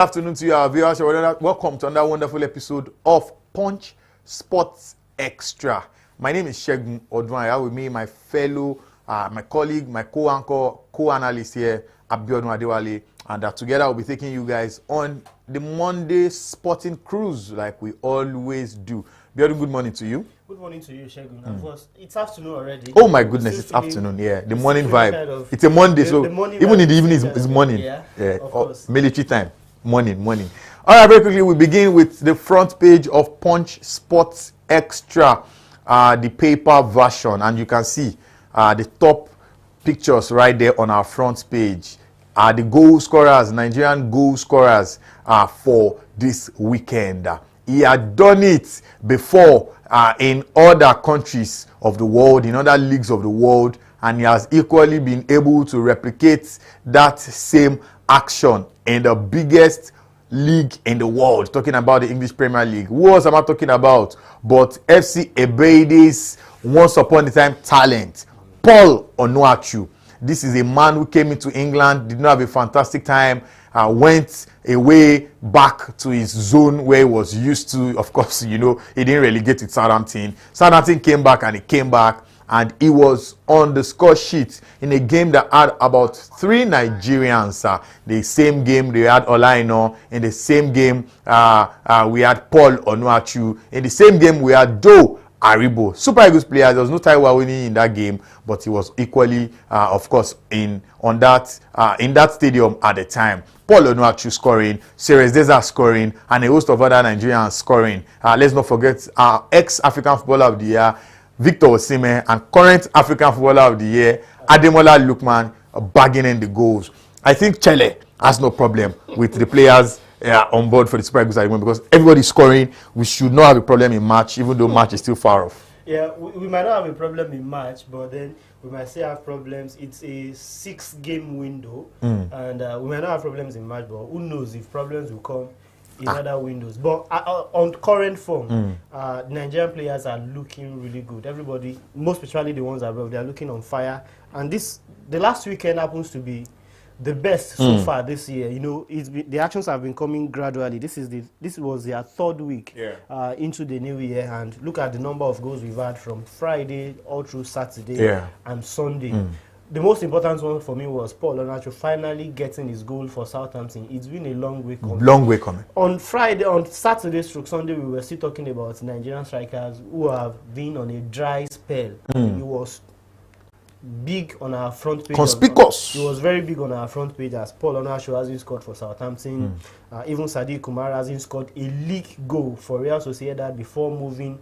Afternoon to you, our viewers. Welcome to another wonderful episode of Punch Sports Extra. My name is Shegun Odwan. I have with me my fellow, my colleague, my co-anchor, co-analyst here, Abiodun Adewale, and together we'll be taking you guys on the Monday sporting cruise like we always do. Abiodun, good morning to you. Good morning to you, Shegun. Of course, it's afternoon already. Oh my goodness, it's afternoon. Yeah, the morning vibe. It's a Monday, so even in the evening it's morning. Yeah, of course. Military time. Morning. All right, very quickly, we begin with the front page of Punch Sports Extra, the paper version, and you can see the top pictures right there on our front page. The goal scorers, Nigerian goal scorers for this weekend. He had done it before in other countries of the world, in other leagues of the world, and he has equally been able to replicate that same action in the biggest league in the world, talking about the English Premier League. Who else am I talking about but FC Ebede's once upon a time talent, Paul Onuachu. This is a man who came into England, did not have a fantastic time, went away back to his zone where he was used to. Of course, you know, he didn't relegate with Southampton. Southampton came back and he was on the score sheet in a game that had about 3 Nigerians. The same game they had Olaino. In the same game we had Paul Onuachu. In the same game we had Joe Aribo. Super Eagles player. There was no Taiwo winning in that game, but he was equally, of course, in that stadium at the time. Paul Onuachu scoring, Ceres Deza scoring, and a host of other Nigerians scoring. Let's not forget our ex-African Footballer of the Year, Victor Osimhen, and current African Footballer of the Year, Ademola Lookman, bagging in the goals. I think Chelle has no problem with the players on board for the Super Eagles argument, because everybody's scoring. We should not have a problem in March, even though March is still far off. Yeah, we might not have a problem in March, but then we might still have problems. It's a 6-game window, and we might not have problems in March, but who knows if problems will come in other windows. But on current form, Nigerian players are looking really good. Everybody, most especially the ones abroad, they are looking on fire. And the last weekend happens to be the best so far this year. You know, the actions have been coming gradually. This was their 3rd week into the new year, and look at the number of goals we've had from Friday all through Saturday and Sunday. The most important one for me was Paul Onuachu finally getting his goal for Southampton. It's been a long way coming. On Saturday stroke Sunday, we were still talking about Nigerian strikers who have been on a dry spell. He was big on our front page. Conspicuous. He was very big on our front page, as Paul Onuachu hasn't scored for Southampton. Even Sadiq Kumar hasn't scored a league goal for Real Sociedad before moving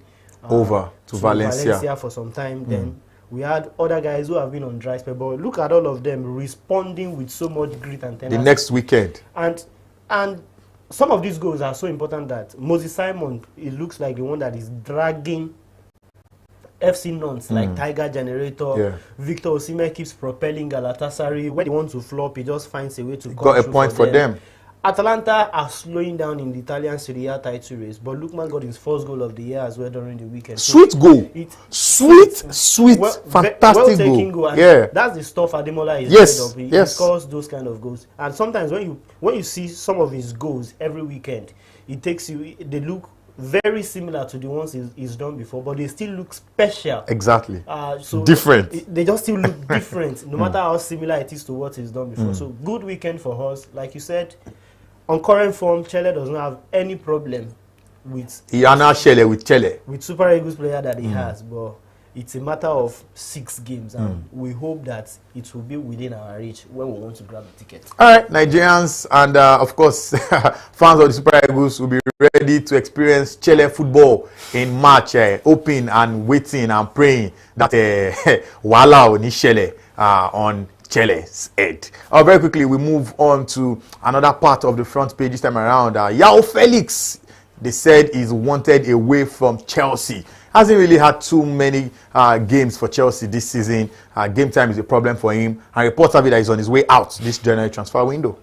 over to Valencia for some time. Then we had other guys who have been on dry spell, but look at all of them responding with so much grit and tenacity. The next weekend. And some of these goals are so important that Moses Simon, it looks like the one that is dragging FC Nantes like Tiger Generator. Victor Osimhen keeps propelling Galatasaray. When he wants to flop, he just finds a way to got a point for them. Atalanta are slowing down in the Italian Serie A title race, but Lookman got his 1st goal of the year as well during the weekend. Sweet goal. Sweet, fantastic goal. Yeah. That's the stuff Ademola is made of. He scores those kind of goals. And sometimes when you see some of his goals every weekend, they look very similar to the ones he's done before, but they still look special. Exactly. So different. They just still look different, no matter how similar it is to what he's done before. So good weekend for us. Like you said, on current form, Chelle does not have any problem with Super Eagles player that he has, but it's a matter of 6 games, and we hope that it will be within our reach when we want to grab the ticket. All right, Nigerians and of course fans of the Super Eagles will be ready to experience Chelle football in March, hoping and waiting and praying that Wala oni Chelle on Chelle's head. Very quickly, we move on to another part of the front page this time around. Yao Felix, they said, is wanted away from Chelsea. Hasn't really had too many games for Chelsea this season. Game time is a problem for him, and reports have it that he's on his way out this January transfer window.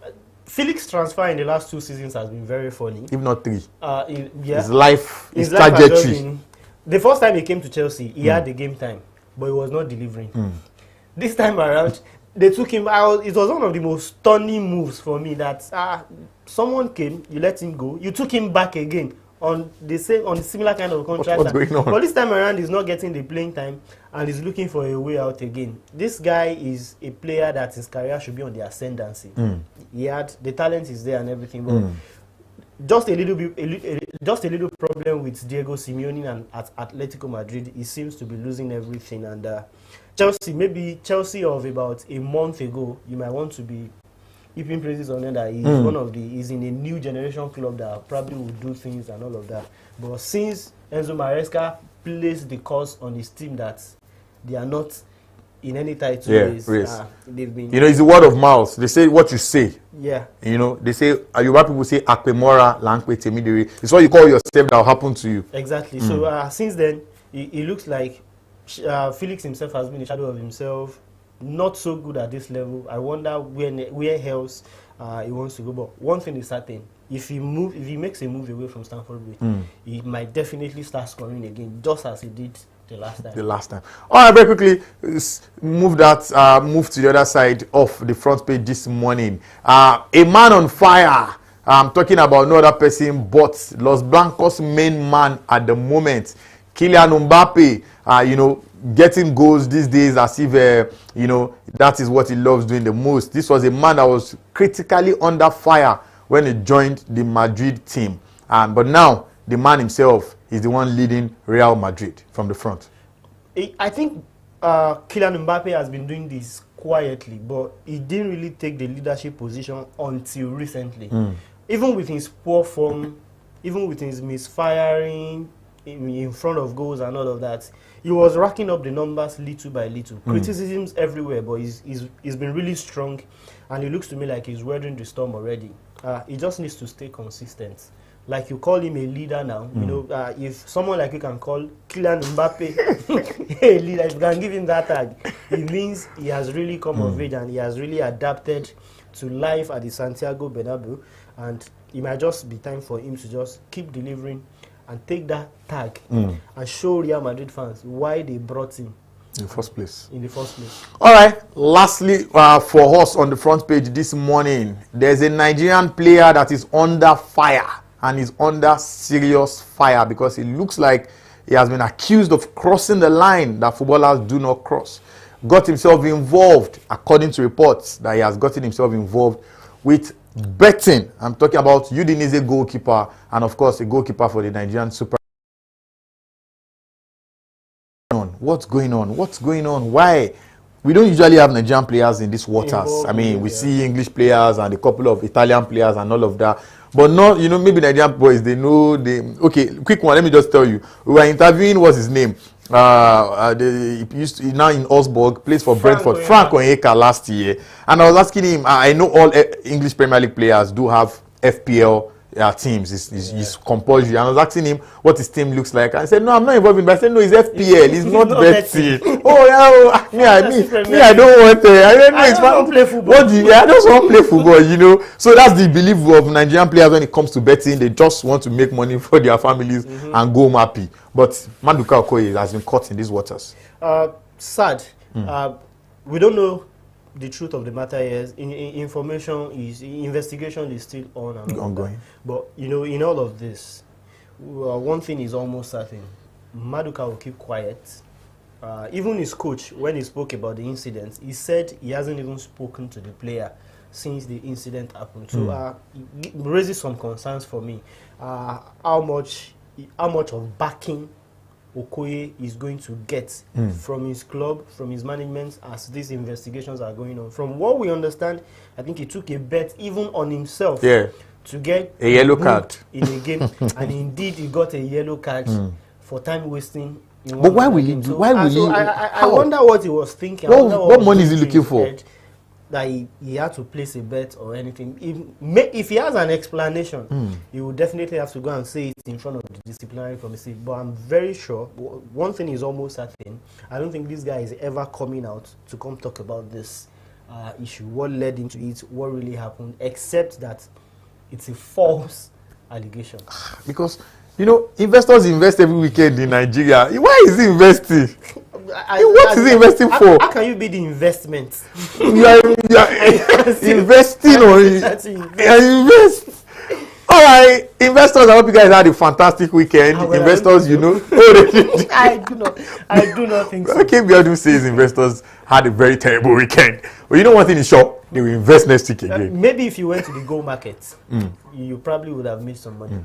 Felix transfer in the last 2 seasons has been very funny. If not 3. His life, his trajectory. The first time he came to Chelsea, he had the game time, but he was not delivering. This time around, they took him out. It was one of the most stunning moves for me that someone came, you let him go, you took him back again on the similar kind of contract. What's going on? But this time around, he's not getting the playing time and he's looking for a way out again. This guy is a player that his career should be on the ascendancy. He had the talent is there and everything, but just a little problem with Diego Simeone and at Atletico Madrid. He seems to be losing everything. And Chelsea of about a month ago, you might want to be heaping praises on him that he's in a new generation club that probably will do things and all of that. But since Enzo Maresca placed the curse on his team that they are not in any title race, they've been. You know, it's the word of mouth. They say what you say. Yeah. You know, they say Yoruba people say Akpemora Lankwe Temidere. It's what you call yourself that will happen to you. Exactly. So since then, it looks like Felix himself has been a shadow of himself. Not so good at this level. I wonder where else he wants to go. But one thing is certain: if he makes a move away from Stamford Bridge, he might definitely start scoring again, just as he did the last time. All right, very quickly, move to the other side of the front page this morning. A man on fire. I'm talking about no other person but Los Blancos' main man at the moment, Kylian Mbappe. You know, getting goals these days as if you know, that is what he loves doing the most. This was a man that was critically under fire when he joined the Madrid team, but now the man himself is the one leading Real Madrid from the front. I think Kylian Mbappe has been doing this quietly, but he didn't really take the leadership position until recently. Even with his poor form, even with his misfiring in front of goals and all of that, he was racking up the numbers little by little. Criticisms everywhere, but he's been really strong, and it looks to me like he's weathering the storm already. He just needs to stay consistent. Like you call him a leader now, you know, if someone like you can call Kylian Mbappe a leader, if you can give him that tag, it means he has really come of age and he has really adapted to life at the Santiago Bernabeu, and it might just be time for him to just keep delivering and take that tag and show Real Madrid fans why they brought him in the first place. All right, lastly, for us on the front page this morning, there's a Nigerian player that is under fire, and is under serious fire because it looks like he has been accused of crossing the line that footballers do not cross. Got himself involved, according to reports, that he has gotten himself involved with betting. I'm talking about Udinese goalkeeper and, of course, a goalkeeper for the Nigerian Super. What's going on? What's going on? Why? We don't usually have Nigerian players in these waters. I mean, we see English players and a couple of Italian players and all of that. But not, you know, maybe Nigerian boys, they know they... Okay, quick one, let me just tell you. We were interviewing, what's his name? He's now in Augsburg, plays for Brentford. Frank Onyeka last year. And I was asking him, I know all English Premier League players do have FPL teams. It's compulsory. And I was asking him what his team looks like. I said, no, I'm not involved in, but I said, no, it's FPL. It's not betting. I don't want I don't play football. I just want to play football, you know. So that's the belief of Nigerian players when it comes to betting. They just want to make money for their families and go home happy. But Maduka Okoye has been caught in these waters. Sad. We don't know the truth of the matter is investigation is still on and ongoing. But you know, in all of this, one thing is almost certain: Maduka will keep quiet. Even his coach, when he spoke about the incident, he said he hasn't even spoken to the player since the incident happened. So it raises some concerns for me. How much of backing Okoye is going to get from his club, from his management, as these investigations are going on. From what we understand, I think he took a bet even on himself to get a yellow card in a game, and indeed he got a yellow card for time wasting. But why will he do? I wonder what he was thinking. What money is he looking for? That he had to place a bet or anything. If he has an explanation, he will definitely have to go and say it in front of the disciplinary committee. But I'm very sure, one thing is almost certain, I don't think this guy is ever coming out to come talk about this issue, what led into it, what really happened, except that it's a false allegation. Because, you know, investors invest every weekend in Nigeria. Why is he investing? What is he investing for? How can you be the investment? you are investing or you invest. All right, investors, I hope you guys had a fantastic weekend. Investors, you know. I do not think so. Okay, Biodun says investors had a very terrible weekend. But you know one thing is sure, they will invest next week again. Maybe if you went to the gold market, you probably would have made some money.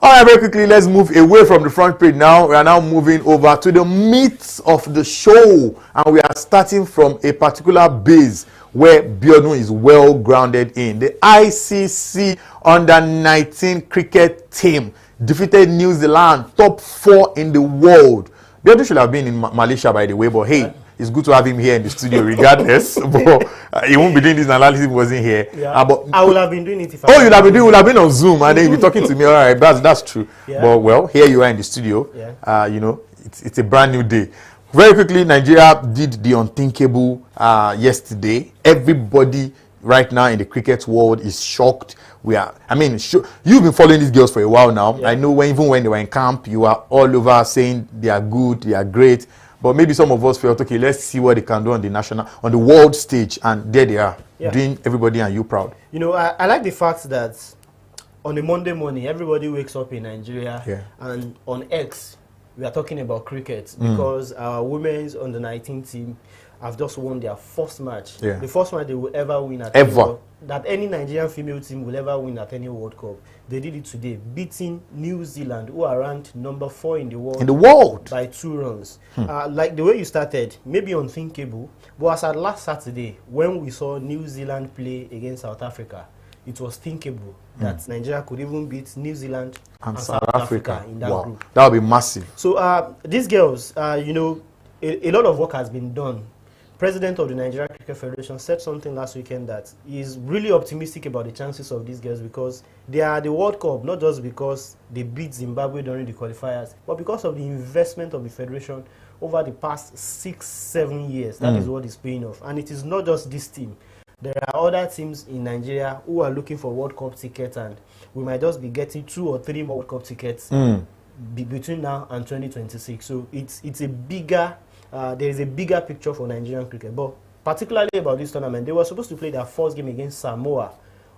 All right, very quickly, let's move away from the front page now. We are now moving over to the meat of the show. And we are starting from a particular base where Biodun is well grounded in. The ICC Under-19 cricket team defeated New Zealand, top 4 in the world. Biodun should have been in Malaysia, by the way, but hey, it's good to have him here in the studio regardless. But he won't be doing this analysis if he wasn't here. Yeah. But I would have been doing it if you'd have been on Zoom and then you'd be talking to me. All right, that's true. Yeah. But well, here you are in the studio. Yeah. You know, it's a brand new day. Very quickly, Nigeria did the unthinkable yesterday. Everybody right now in the cricket world is shocked. You've been following these girls for a while now. Yeah. I know even when they were in camp, you are all over saying they are good, they are great. But maybe some of us felt, okay, let's see what they can do on the world stage, and there they are, doing everybody and you proud. You know, I like the fact that on a Monday morning, everybody wakes up in Nigeria, and on X, we are talking about cricket because our women's under-19 team have just won their first match. Yeah. The first match they will ever win at any Nigerian female team will ever win at any World Cup. They did it today, beating New Zealand, who are ranked number 4 in the world. By 2 runs. Like the way you started, maybe unthinkable, but as at last Saturday, when we saw New Zealand play against South Africa, it was thinkable that Nigeria could even beat New Zealand and South Africa in that group. That would be massive. So these girls, you know, a lot of work has been done. President of the Nigeria Cricket Federation said something last weekend that he's really optimistic about the chances of these girls because they are the World Cup, not just because they beat Zimbabwe during the qualifiers, but because of the investment of the Federation over the past 6-7 years. That is what is paying off. And it is not just this team. There are other teams in Nigeria who are looking for World Cup tickets, and we might just be getting 2 or 3 more World Cup tickets between now and 2026. So it's a bigger... there is a bigger picture for Nigerian cricket, but particularly about this tournament, they were supposed to play their first game against Samoa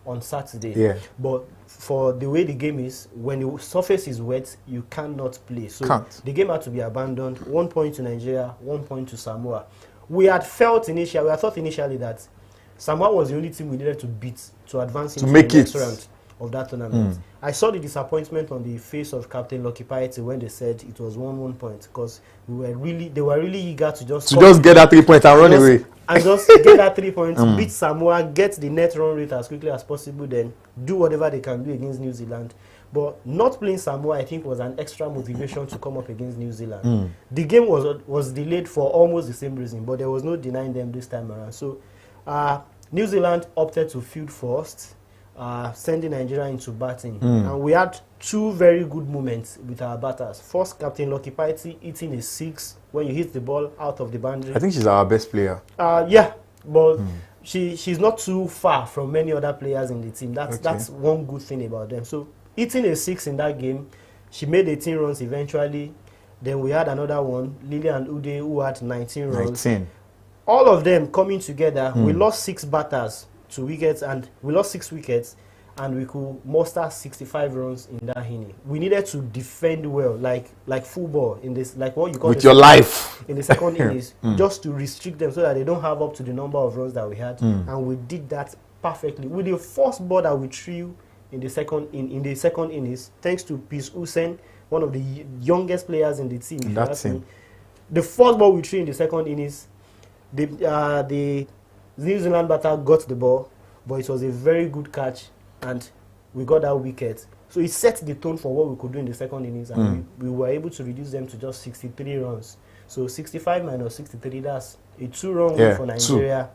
on Saturday. Yeah. But for the way the game is, when the surface is wet, you cannot play. So the game had to be abandoned. 1 point to Nigeria, 1 point to Samoa. We had thought initially that Samoa was the only team we needed to beat to advance into the next round of that tournament. I saw the disappointment on the face of Captain Lucky Piety when they said it was 1-1 point because they were really eager to just get that 3 points and run away. And just get that 3 points, beat Samoa, get the net run rate as quickly as possible, then do whatever they can do against New Zealand. But not playing Samoa, I think, was an extra motivation to come up against New Zealand. The game was delayed for almost the same reason, but there was no denying them this time around. So New Zealand opted to field first, sending Nigeria into batting. And we had 2 very good moments with our batters. First, Captain Lucky Piety hitting a 6 when you hit the ball out of the boundary. I think she's our best player. Yeah, but she's not too far from many other players in the team. That's one good thing about them. So hitting a 6 in that game, she made 18 runs eventually. Then we had another one, Lilian Ude, who had 19 runs. All of them coming together, we lost 6 batters to wickets, and we lost 6 wickets, and we could muster 65 runs in that inning. We needed to defend well, like football in this, like what you call with your life in the second innings, just to restrict them so that they don't have up to the number of runs that we had, and we did that perfectly with the first ball that we threw in the second innings, thanks to Peace Hussein, one of the youngest players in the team. The first ball we threw in the second innings, the New Zealand batter got the ball, but it was a very good catch, and we got that wicket. So it set the tone for what we could do in the second innings, and we were able to reduce them to just 63 runs. So 65 minus 63, that's a 2-run win for Nigeria.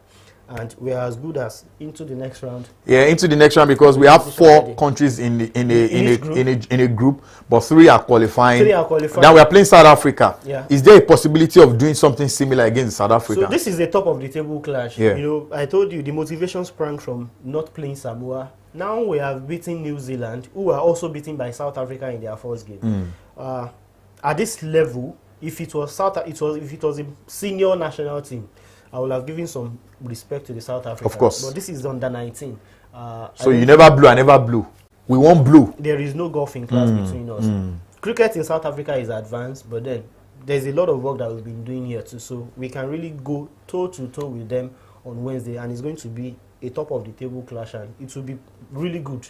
And we are as good as into the next round. Yeah, into the next round because we have 4 countries in a group, but 3 are qualifying. 3 are qualifying. Now we are playing South Africa. Yeah. Is there a possibility of doing something similar against South Africa? So this is the top of the table clash. Yeah. You know, I told you the motivation sprang from not playing Samoa. Now we have beaten New Zealand, who are also beaten by South Africa in their first game. At this level, if it was a senior national team, I would have given some respect to the South Africans. Of course. But this is under 19. So you never blew, I never blew. We won't blue. There is no golfing class between us. Cricket in South Africa is advanced, but then there's a lot of work that we've been doing here too. So we can really go toe to toe with them on Wednesday, and it's going to be a top of the table clash, and it will be really good,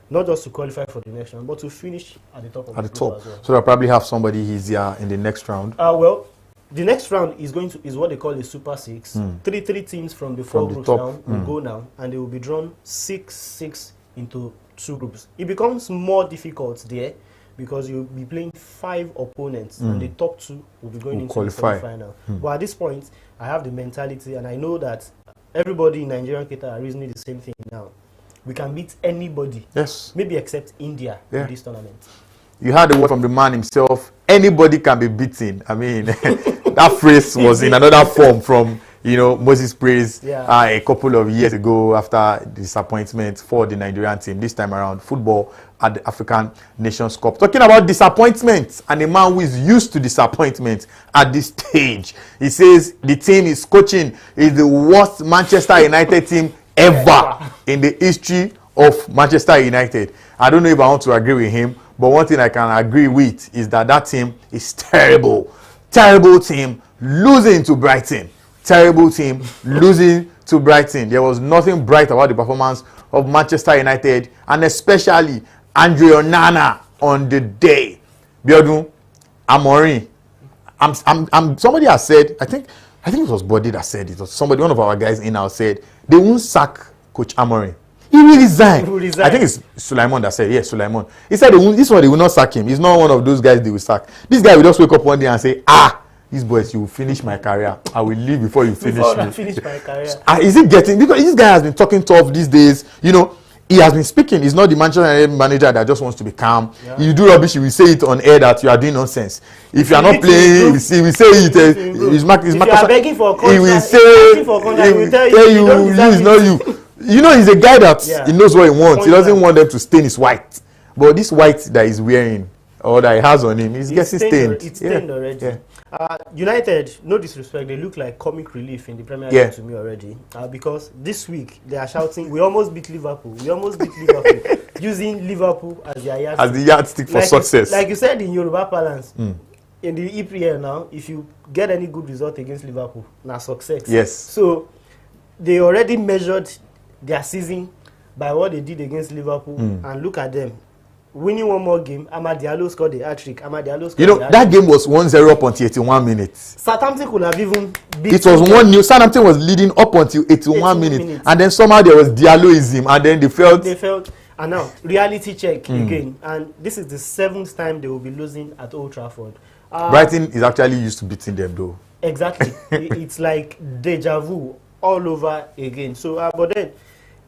not just to qualify for the next round, but to finish at the top of the table as well. So they'll probably have somebody easier in the next round. Well, the next round is what they call a Super Six. Three teams from the four groups now will go now, and they will be drawn 6-6 into 2 groups. It becomes more difficult there because you'll be playing 5 opponents, and the top 2 will be going into the semi-final. But at this point, I have the mentality, and I know that everybody in Nigerian cricket are reasoning the same thing now. We can beat anybody, maybe except India in this tournament. You heard the word from the man himself. Anybody can be beaten. I mean, that phrase was in another form from, Moses Praise a couple of years ago after disappointment for the Nigerian team. This time around, football at the African Nations Cup. Talking about disappointment, and a man who is used to disappointment at this stage. He says the team he's coaching is the worst Manchester United team ever in the history of Manchester United. I don't know if I want to agree with him, but one thing I can agree with is that team is terrible. Terrible team losing to Brighton. Terrible team losing to Brighton. There was nothing bright about the performance of Manchester United, and especially Andre Onana on the day. Biodun, Amorim. Somebody has said, I think it was Body that said it, or somebody, one of our guys in our said, they won't sack Coach Amorim. He will resign. I think it's Sulaiman that said, yes, Sulaiman. He said, this one, they will not sack him. He's not one of those guys they will sack. This guy will just wake up one day and say, these boys, you will finish my career. I will leave before you finish me. Finish my career. Is it getting, because this guy has been talking tough these days, he has been speaking. He's not the Manchester United manager that just wants to be calm. Yeah. You do rubbish, he will say it on air that you are doing nonsense. If you are not playing, he will say it. If you are begging for a contract, he will say, he will tell you, it's not you. He's a guy that he knows what he wants. He doesn't want them to stain his white. But this white that he's wearing, or that he has on him, is getting stained. It's stained already. Yeah. United, no disrespect, they look like comic relief in the Premier League to me already. Because this week they are shouting, we almost beat Liverpool. We almost beat Liverpool. Using Liverpool as their yardstick. As the yardstick for success. Like you said in Yoruba parlance, in the EPL now, if you get any good result against Liverpool, now success. Yes. So they already measured their season by what they did against Liverpool, and look at them. Winning one more game, Amad Diallo scored a hat-trick. That game was 1-0 up until 81 minutes. Southampton could have even beat. It was 1-0. Southampton was leading up until 81 minutes. And then somehow there was Dialloism, and then they felt. And now, reality check again. And this is the 7th time they will be losing at Old Trafford. Brighton is actually used to beating them, though. Exactly. It's like deja vu all over again. So, but then,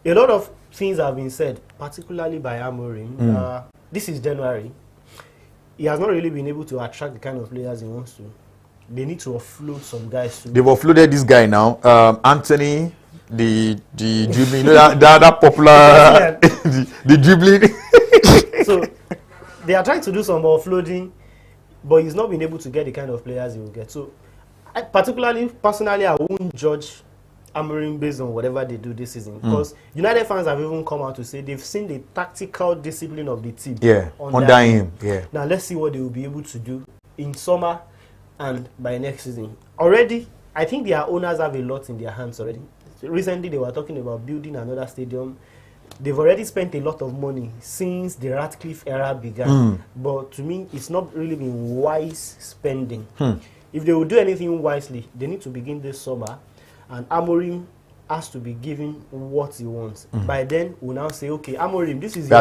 a lot of things have been said, particularly by Amorim. This is January. He has not really been able to attract the kind of players he wants to. They need to offload some guys too. They've offloaded this guy now. Anthony, the dribbling, that popular, the dribbling. So they are trying to do some offloading, but he's not been able to get the kind of players he will get. So, personally, I won't judge Amorim based on whatever they do this season, because United fans have even come out to say they've seen the tactical discipline of the team under him. Now let's see what they will be able to do in summer and by next season. Already, I think their owners have a lot in their hands already. Recently, they were talking about building another stadium. They've already spent a lot of money since the Ratcliffe era began. But to me, it's not really been wise spending. If they will do anything wisely, they need to begin this summer. And Amorim has to be given what he wants. By then, we'll now say, okay, Amorim, this is your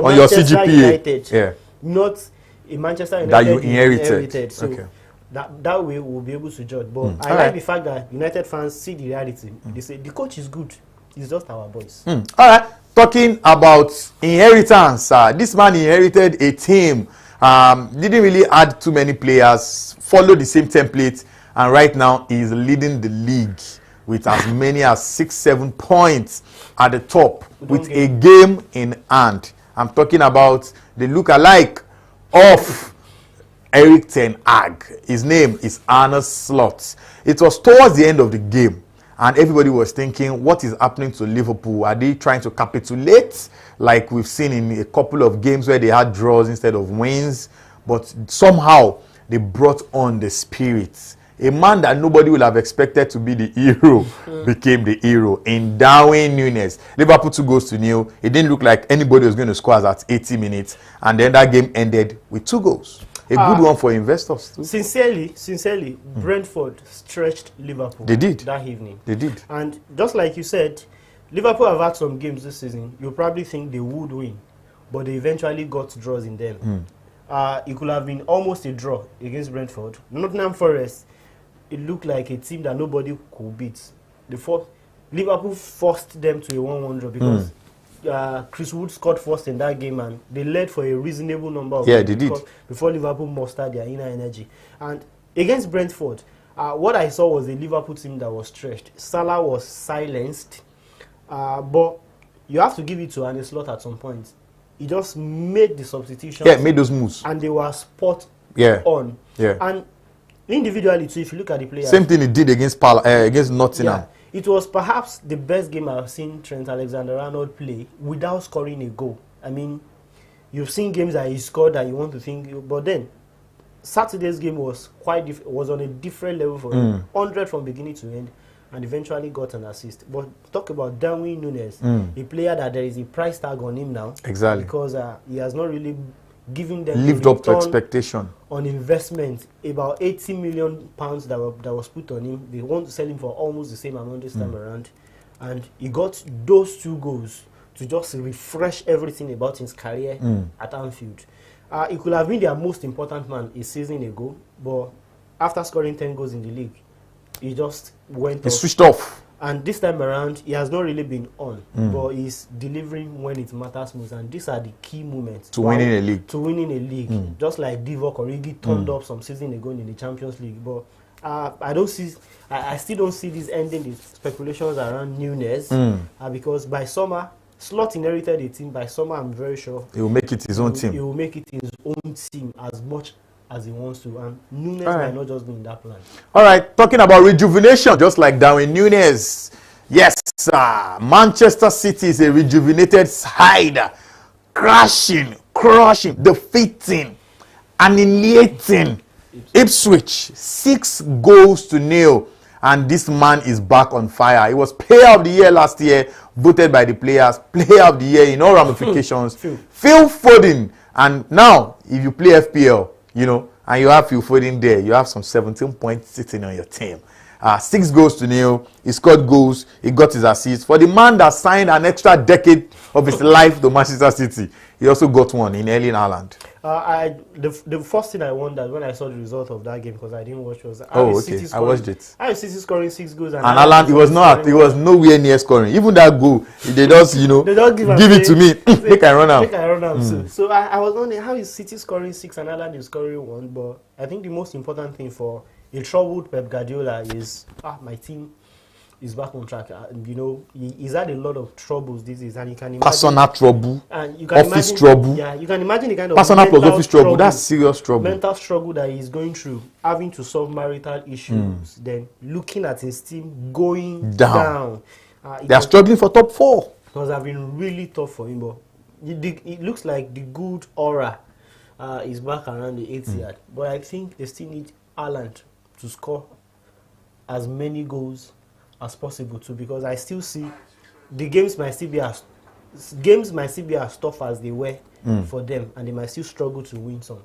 on Manchester your CGPA. United, not a Manchester United that you inherited. So that way, we'll be able to judge. But I like the fact that United fans see the reality. They say, the coach is good. He's just our boys. All right. Talking about inheritance, this man inherited a team. Didn't really add too many players, followed the same template. And right now, he is leading the league with as many as 6-7 points at the top with a game in hand. I'm talking about the look-alike of Eric Ten Hag. His name is Arne Slot. It was towards the end of the game, and everybody was thinking, what is happening to Liverpool? Are they trying to capitulate, like we've seen in a couple of games where they had draws instead of wins? But somehow they brought on the spirit. A man that nobody would have expected to be the hero became the hero in Darwin Núñez. Liverpool 2-0. It didn't look like anybody was going to score at 80 minutes, and then that game ended with 2 goals. A good one for investors too. Sincerely, Brentford stretched Liverpool. They did. That evening. They did. And just like you said, Liverpool have had some games this season. You probably think they would win, but they eventually got draws in them. It could have been almost a draw against Brentford. Nottingham Forest, it looked like a team that nobody could beat. Liverpool forced them to a 1-1 draw because Chris Wood scored first in that game, and they led for a reasonable number of they did. Before Liverpool mustered their inner energy. And against Brentford, what I saw was a Liverpool team that was stretched. Salah was silenced, but you have to give it to Arne Slot at some point. He just made the substitutions. Yeah, made those moves. And they were spot on. Yeah. And individually too, if you look at the players, same thing he did against Nottingham. It was perhaps the best game I've seen Trent Alexander-Arnold play without scoring a goal. I mean, you've seen games that he scored that you want to think, but then Saturday's game was was on a different level for him. 100 from beginning to end, and eventually got an assist. But talk about Darwin Núñez, a player that there is a price tag on him now. Exactly. Because he has not really given them lived up to expectation on investment. About 80 million pounds that was put on him. They want to sell him for almost the same amount this time around, and he got those 2 goals to just refresh everything about his career at Anfield. He could have been their most important man a season ago, but after scoring 10 goals in the league, he just went off. Switched off. And this time around, he has not really been on, but he's delivering when it matters most. And these are the key moments to winning a league. Just like Divock Origi turned up some season ago in the Champions League. But I still don't see this ending the speculations around Núñez, because by summer, Slot inherited a team. By summer, I'm very sure he will make it his own team. He will make it his own team as much as he wants to, and Núñez might not just be in that plan. All right, talking about rejuvenation, just like Darwin Núñez. Yes, Manchester City is a rejuvenated side, crashing, crushing, defeating, annihilating Ipswich 6-0, and this man is back on fire. He was Player of the Year last year, voted by the players, Player of the Year in all ramifications. Phil Foden, and now if you play FPL, and you have Phil Foden there, you have some 17 points sitting on your team. 6-0. He scored goals. He got his assists. For the man that signed an extra decade of his life to Manchester City, he also got one in Erling Haaland. The first thing I wondered when I saw the result of that game, because I didn't watch, was I watched it. I City scoring 6 goals and Haaland, he was nowhere near scoring. Even that goal, they just they don't give it to me. Make I run out. So I was wondering, how is City scoring 6 and Haaland is scoring 1? But I think the most important thing for a troubled Pep Guardiola is my team is back on track. He's had a lot of troubles these days, and you can imagine personal trouble, and you can office trouble. Yeah, you can imagine the kind of personal plus office trouble. That's serious trouble. Mental struggle that he's going through, having to solve marital issues, then looking at his team going down. They are struggling for top 4. It must have been really tough for him, but it looks like the good aura is back around the 8th yard. But I think they still need Haaland to score as many goals as possible too, because I still see the games might still be as tough as they were for them, and they might still struggle to win some.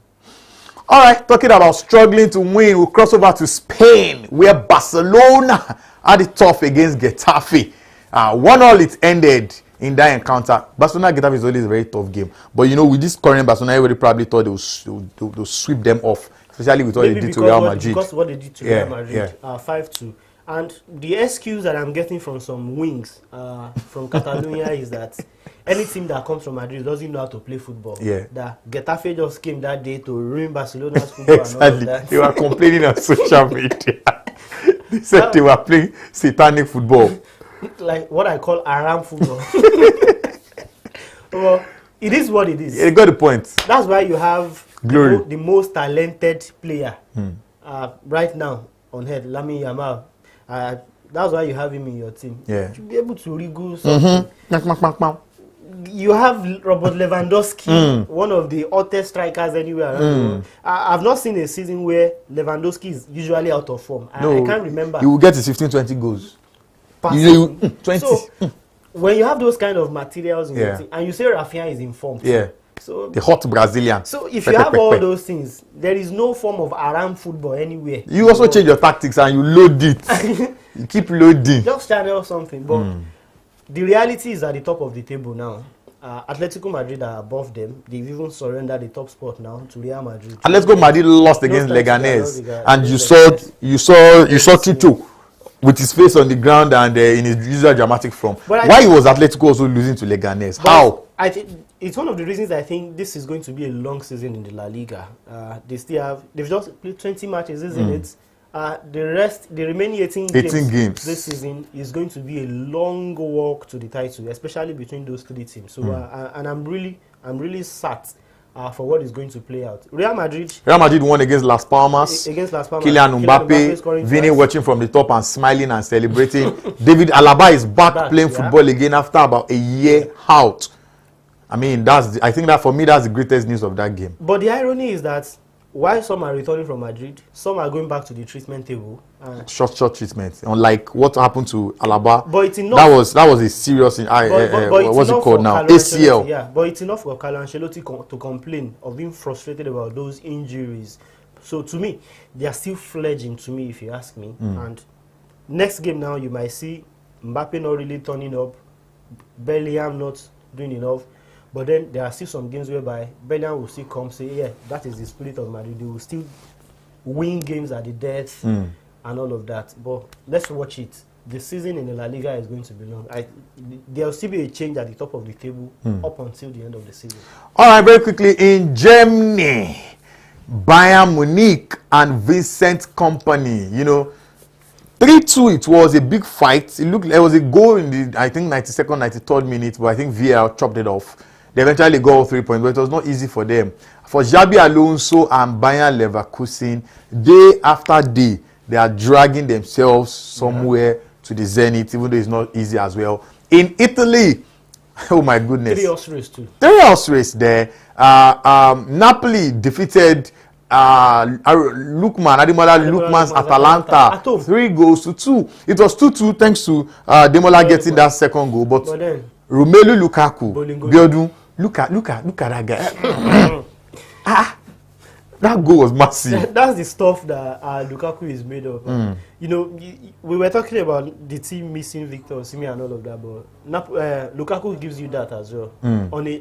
All right, talking about struggling to win, we'll cross over to Spain, where Barcelona had it tough against Getafe. 1-1 it ended in that encounter. Barcelona-Getafe is always a very tough game, but with this current Barcelona, everybody probably thought they would sweep them off, especially with what they did to Real Madrid. Because what they did to Real Madrid, 5-2. And the excuse that I'm getting from some wings from Catalonia is that any team that comes from Madrid doesn't know how to play football. Yeah. That Getafe just came that day to ruin Barcelona's football. Exactly. And all of that. They were complaining on social media. They said they were playing satanic football. Like what I call Aram football. Well, It is what it is. You got the point. That's why you have Glory. the most talented player right now on head, Lamine Yamal. That's why you have him in your team. Yeah. To be able to regroup something. You have Robert Lewandowski, one of the hottest strikers anywhere around the world. I've not seen a season where Lewandowski is usually out of form. I can't remember. He will get his 15-20 goals. 20. So, when you have those kind of materials in your team, and you say Rafinha is informed, so the hot Brazilian. So if you have all those things, there is no form of around football anywhere. You also change your tactics and you load it. You keep loading. Just channel something. But the reality is at the top of the table now. Atletico Madrid are above them. They've even surrendered the top spot now to Real Madrid. Atletico Madrid lost against Leganés, and you saw Chucho with his face on the ground and in his usual dramatic form. Why was Atletico also losing to Leganés? How? I think it's one of the reasons I think this is going to be a long season in the La Liga. They've just played 20 matches, isn't it? The remaining 18 games this season is going to be a long walk to the title, especially between those three teams. So, and I'm really sat for what is going to play out. Real Madrid won against Las Palmas. Kylian Mbappe, Vini watching from the top and smiling and celebrating. David Alaba is back playing football again after about a year out. I mean, I think that for me, that's the greatest news of that game. But the irony is that while some are returning from Madrid, some are going back to the treatment table. Short treatment. Unlike what happened to Alaba. But it's enough. That was a serious. What's it called now? ACL. Yeah, but it's enough for Carlo Ancelotti to complain of being frustrated about those injuries. So to me, they are still fledgling. To me, if you ask me. And next game now, you might see Mbappe not really turning up, Bellingham not doing enough. But then there are still some games whereby Bellingham will still come say, yeah, that is the spirit of Madrid. They will still win games at the death and all of that. But let's watch it. The season in the La Liga is going to be long. There will still be a change at the top of the table up until the end of the season. All right, very quickly, in Germany, Bayern Munich and Vincent Kompany, 3-2, it was a big fight. It was a goal in the, I think, 92nd, 93rd minute, but I think VAR chopped it off. They eventually got all 3 points, but it was not easy for them. For Xabi Alonso and Bayern Leverkusen, day after day, they are dragging themselves somewhere to the zenith, even though it's not easy as well. In Italy, oh my goodness. 3-horse race too. 3-horse race there. Napoli defeated Lukman's Atalanta 3-2. It was 2-2 thanks to Demola getting that second goal, but Romelu Lukaku, Biodun, look at that guy. That goal was massive. That's the stuff that Lukaku is made of. We were talking about the team missing Victor Osimhen and all of that, but Lukaku gives you that as well.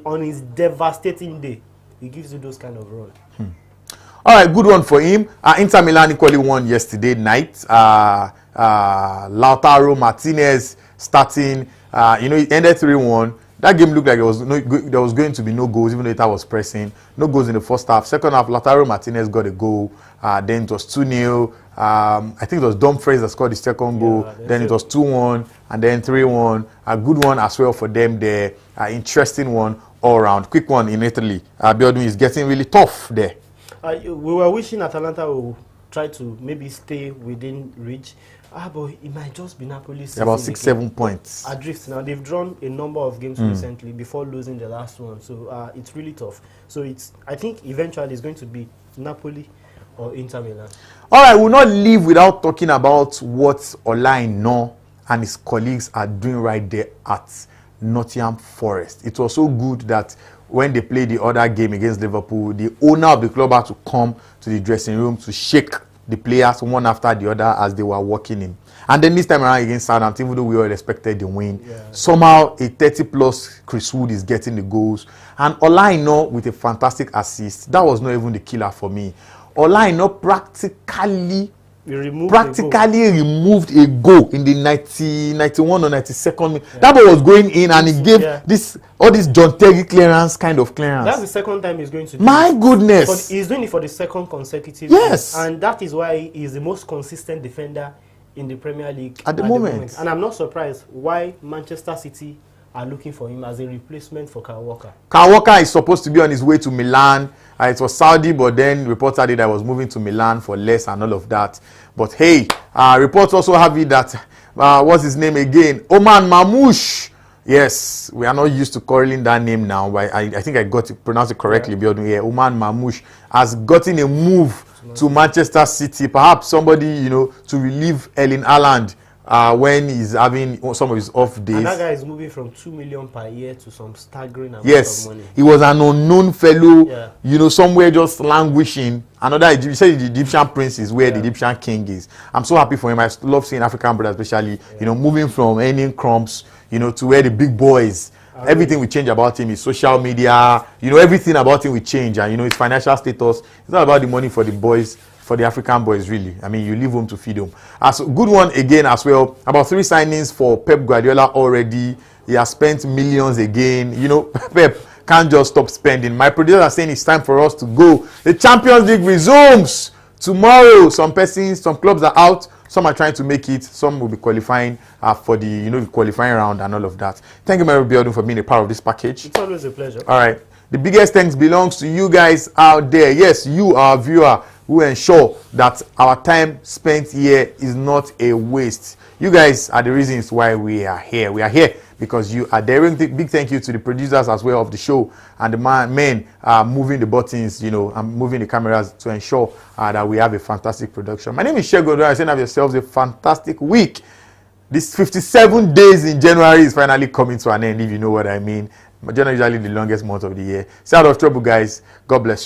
On his devastating day, he gives you those kind of runs. All right, good one for him. Inter Milan equally won yesterday night. Lautaro Martinez starting. It ended 3-1. That game looked like there was going to be no goals, even though Inter was pressing. No goals in the first half. Second half, Lautaro Martinez got a goal. Then it was 2-0. I think it was Dumfries that scored the second goal. Then it was 2-1 and then 3-1. A good one as well for them there. Interesting one all around. Quick one in Italy. Biodun is getting really tough there. We were wishing Atalanta would try to maybe stay within reach. But it might just be Napoli. About 6-7 points. Adrift now. They've drawn a number of games recently before losing the last one. So it's really tough. So I think eventually it's going to be Napoli or Inter Milan. All right, we'll not leave without talking about what Olaino and his colleagues are doing right there at Nottingham Forest. It was so good that when they played the other game against Liverpool, the owner of the club had to come to the dressing room to shake the players one after the other as they were walking in. And then this time around against Southampton, even though we all expected the win, somehow a 30-plus Chris Wood is getting the goals. And Olaino with a fantastic assist. That was not even the killer for me. Olaino practically removed a goal in the 91 or 92nd minute. Yeah. That ball was going in and he gave all this John Terry clearance kind of clearance. That's the second time he's going to do My goodness. He's doing it for the second consecutive Yes. And that is why he's the most consistent defender in the Premier League at the moment. And I'm not surprised why Manchester City are looking for him as a replacement for Kyle Walker. Kyle Walker is supposed to be on his way to Milan. It was Saudi, but then reports had it that I was moving to Milan for less and all of that. But hey, reports also have it that, what's his name again? Oman Mamouche. Yes, we are not used to calling that name now, but I think I got it, pronounced it correctly. Yeah, Oman Mamouche has gotten a move to Manchester City. Perhaps somebody, you know, to relieve Erling Haaland when he's having some of his off days. And that guy is moving from 2 million per year to some staggering amount yes, of money. He was an unknown fellow, you know, somewhere just languishing. Another, you say the Egyptian prince is where the Egyptian king is. I'm so happy for him. I love seeing African brothers, especially, you know, moving from earning crumbs, you know, to where the big boys. Everything will change about him. His social media, you know, everything about him will change. And, you know, his financial status. It's not about the money for the boys, for the African boys, really. I mean, you leave home to feed them. As a good one again as well. About 3 signings for Pep Guardiola already. He has spent millions again. You know, Pep can't just stop spending. My producers are saying it's time for us to go. The Champions League resumes tomorrow. Some persons, some clubs are out. Some are trying to make it. Some will be qualifying for the, you know, the qualifying round and all of that. Thank you, Mary Biodun, for being a part of this package. It's always a pleasure. All right. The biggest thanks belongs to you guys out there. Yes, you, our viewer, who ensure that our time spent here is not a waste. You guys are the reasons why we are here. We are here because you are there. Big thank you to the producers as well of the show and the men moving the buttons, you know, and moving the cameras to ensure that we have a fantastic production. My name is Shegun. I say have yourselves a fantastic week. This 57 days in January is finally coming to an end, if you know what I mean. January is usually the longest month of the year. Stay out of trouble, guys. God bless you.